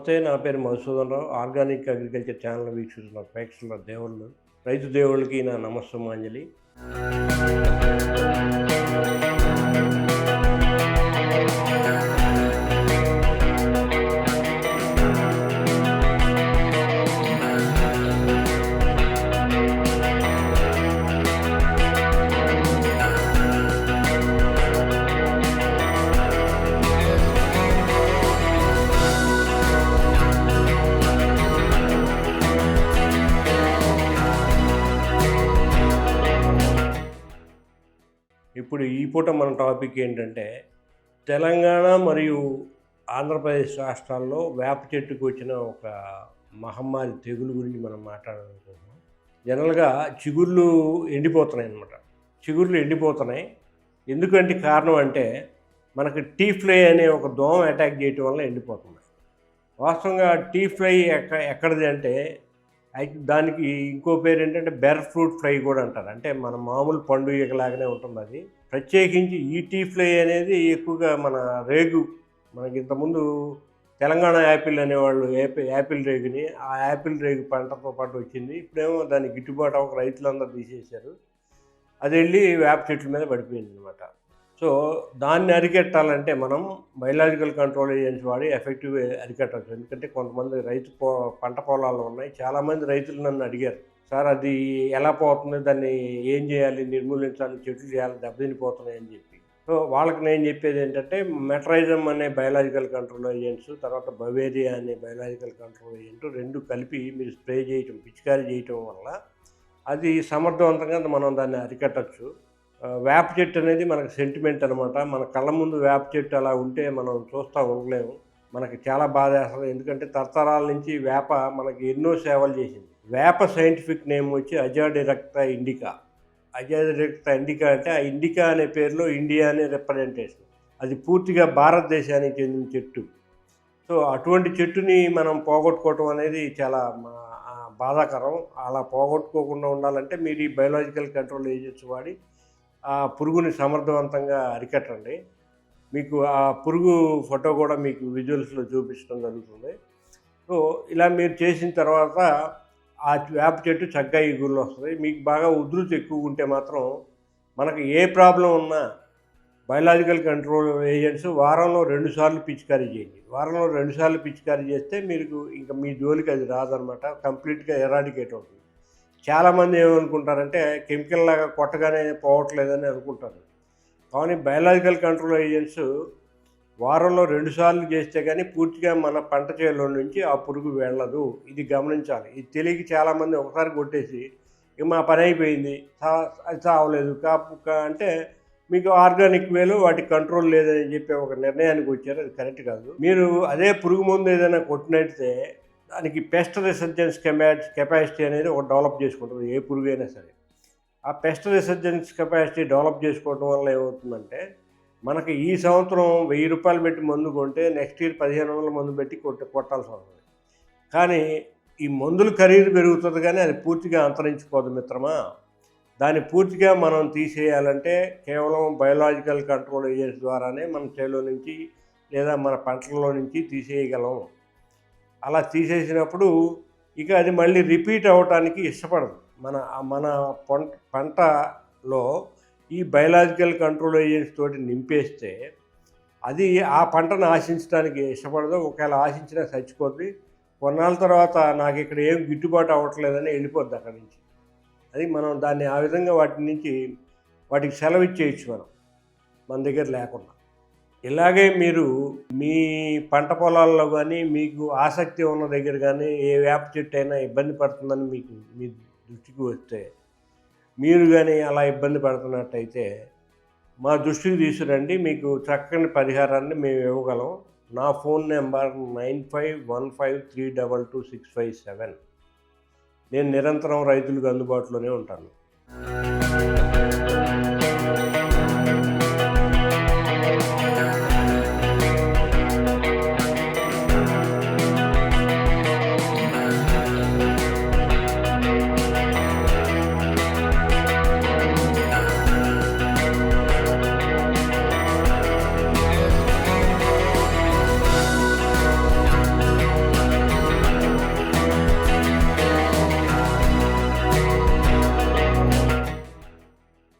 నమస్తే. నా పేరు మధుసూదన్ రావు. ఆర్గానిక్ అగ్రికల్చర్ ఛానల్ వీక్షిస్తున్న ప్రేక్షకుల దేవుళ్ళు, రైతు దేవుళ్ళకి నా నమస్సుమాంజలి. ఇప్పుడు ఈ పూట మన టాపిక్ ఏంటంటే, తెలంగాణ మరియు ఆంధ్రప్రదేశ్ రాష్ట్రాల్లో వేప చెట్టుకు వచ్చిన ఒక మహమ్మారి తెగులు గురించి మనం మాట్లాడాలనుకుంటున్నాం. జనరల్గా చిగుర్లు ఎండిపోతున్నాయి అన్నమాట. చిగుర్లు ఎండిపోతున్నాయి. ఎందుకంటే కారణం అంటే, మనకు టీ ఫ్లై అనే ఒక దోమ అటాక్ చేయటం వల్ల ఎండిపోతున్నాయి. వాస్తవంగా టీ ఫ్లై ఎక్కడిది అంటే, దానికి ఇంకో పేరు ఏంటంటే బెర్ ఫ్రూట్ ఫ్లై కూడా అంటారు. అంటే మన మామూలు పండు ఈగలాగానే ఉంటుంది అది. ప్రత్యేకించి ఈ టీ ఫ్లై అనేది ఎక్కువగా మన రేగు, మనకి ఇంతకుముందు తెలంగాణ యాపిల్ అనేవాళ్ళు యాపిల్ రేగుని, ఆ యాపిల్ రేగు పంటతో పాటు వచ్చింది. ఇప్పుడేమో దాన్ని గిట్టుబాటు అవ్వక రైతులందరూ తీసేశారు. అది వెళ్ళి వేప చెట్ల మీద పడిపోయింది అనమాట. సో దాన్ని అరికెట్టాలంటే మనం బయలాజికల్ కంట్రోల్ ఏజెంట్స్ వాడి ఎఫెక్టివ్గా అరికట్టవచ్చు. ఎందుకంటే కొంతమంది పంట పొలాలు ఉన్నాయి. చాలామంది రైతులు నన్ను అడిగారు, సార్ అది ఎలా పోతుంది, దాన్ని ఏం చేయాలి, నిర్మూలించాలి, చెట్లు చేయాలి, దెబ్బతినిపోతున్నాయి అని చెప్పి. సో వాళ్ళకి నేను చెప్పేది ఏంటంటే, మెట్రైజమ్ అనే బయలాజికల్ కంట్రోల్ ఏజెంట్స్, తర్వాత బవేరియా అనే బయలాజికల్ కంట్రోల్ ఏజెంట్ రెండు కలిపి మీరు స్ప్రే చేయటం, పిచికారీ చేయటం వల్ల అది సమర్థవంతంగా మనం దాన్ని అరికట్టచ్చు. వేప చెట్టు అనేది మనకు సెంటిమెంట్ అనమాట. మన కళ్ళ ముందు వేప చెట్టు అలా ఉంటే మనం చూస్తూ ఉండలేము. మనకి చాలా బాధ వేస్తుంది. ఎందుకంటే తరతరాల నుంచి వేప మనకి ఎన్నో సేవలు చేసింది. వేప సైంటిఫిక్ నేమ్ వచ్చి అజాడిరెక్టా ఇండికా. అజాడిరెక్టా ఇండికా అంటే ఆ ఇండికా అనే పేరులో ఇండియా అనే రిప్రజెంటేషన్. అది పూర్తిగా భారతదేశానికి చెందిన చెట్టు. సో అటువంటి చెట్టుని మనం పోగొట్టుకోవటం అనేది చాలా బాధాకరం. అలా పోగొట్టుకోకుండా ఉండాలంటే మీరు ఈ బయోలాజికల్ కంట్రోల్ ఏజెంట్స్ వాడి ఆ పురుగుని సమర్థవంతంగా అరికట్టండి. మీకు ఆ పురుగు ఫోటో కూడా మీకు విజువల్స్లో చూపించడం జరుగుతుంది. సో ఇలా మీరు చేసిన తర్వాత ఆ వేప చెట్టు చక్కగా ఇగుళ్ళు వస్తుంది. మీకు బాగా ఉధృతి ఎక్కువ ఉంటే మాత్రం మనకు ఏ ప్రాబ్లం ఉన్నా బయలాజికల్ కంట్రోల్ ఏజెంట్స్ వారంలో 2 సార్లు పిచికారీ చేయండి. వారంలో 2 సార్లు పిచికారీ చేస్తే మీకు ఇంకా మీ జోలికి అది రాదనమాట. కంప్లీట్గా ఎరాడికేట్ అవుతుంది. చాలామంది ఏమనుకుంటారంటే కెమికల్ లాగా కొట్టగానే పోవట్లేదని అనుకుంటారు. కానీ బయలాజికల్ కంట్రోల్ ఏజెంట్స్ వారంలో 2 సార్లు చేస్తే కానీ పూర్తిగా మన పంట చేలో నుంచి ఆ పురుగు వెళ్ళదు. ఇది గమనించాలి. ఇది తెలియక చాలామంది ఒకసారి కొట్టేసి ఇక మా పని అయిపోయింది, అది చావలేదు అంటే మీకు ఆర్గానిక్ వేలో వాటికి కంట్రోల్ లేదని చెప్పి ఒక నిర్ణయానికి వచ్చారు. అది కరెక్ట్ కాదు. మీరు అదే పురుగు మందు ఏదైనా కొట్టినట్టే దానికి పెస్ట్ రెసిస్టెన్స్ కెపాసిటీ అనేది ఒక డెవలప్ చేసుకుంటుంది ఏ పురుగు అయినా సరే. ఆ పెస్ట్ రెసిస్టెన్స్ కెపాసిటీ డెవలప్ చేసుకోవడం వల్ల ఏమవుతుందంటే, మనకి ఈ సంవత్సరం 1000 రూపాయలు పెట్టి మందు కొంటే నెక్స్ట్ ఇయర్ 1500 మందు పెట్టి కొట్టాల్సి వస్తుంది. కానీ ఈ మందుల ఖరీదు పెరుగుతుంది, కానీ అది పూర్తిగా అంతరించిపోదు మిత్రమా. దాన్ని పూర్తిగా మనం తీసేయాలంటే కేవలం బయోలాజికల్ కంట్రోల్ ఏజెంట్స్ ద్వారానే మన చేలో నుంచి లేదా మన పంటల్లో నుంచి తీసేయగలం. అలా తీసేసినప్పుడు ఇక అది మళ్ళీ రిపీట్ అవ్వటానికి ఇష్టపడదు. మన పంటలో ఈ బయలాజికల్ కంట్రోల్ ఏజెంట్స్ తోటి నింపేస్తే అది ఆ పంటను ఆశించడానికి ఇష్టపడదు. ఒకవేళ ఆశించినా చచ్చిపోద్ది. కొన్నాళ్ళ తర్వాత నాకు ఇక్కడ ఏం గిట్టుబాటు అవ్వట్లేదని వెళ్ళిపోద్ది అక్కడి నుంచి. అది మనం దాన్ని ఆ విధంగా వాటికి సెలవు ఇచ్చేయచ్చు మన దగ్గర లేకుండా. ఇలాగే మీరు మీ పంట పొలాల్లో కానీ మీకు ఆసక్తి ఉన్న దగ్గర కానీ ఏ వేప చెట్టు అయినా ఇబ్బంది పడుతుందని మీ దృష్టికి వస్తే, మీరు కానీ అలా ఇబ్బంది పడుతున్నట్టయితే మా దృష్టికి తీసుకురండి. మీకు చక్కని పరిహారాన్ని మేము ఇవ్వగలం. నా ఫోన్ నెంబర్ 9515322657. నేను నిరంతరం రైతులకు అందుబాటులోనే ఉంటాను.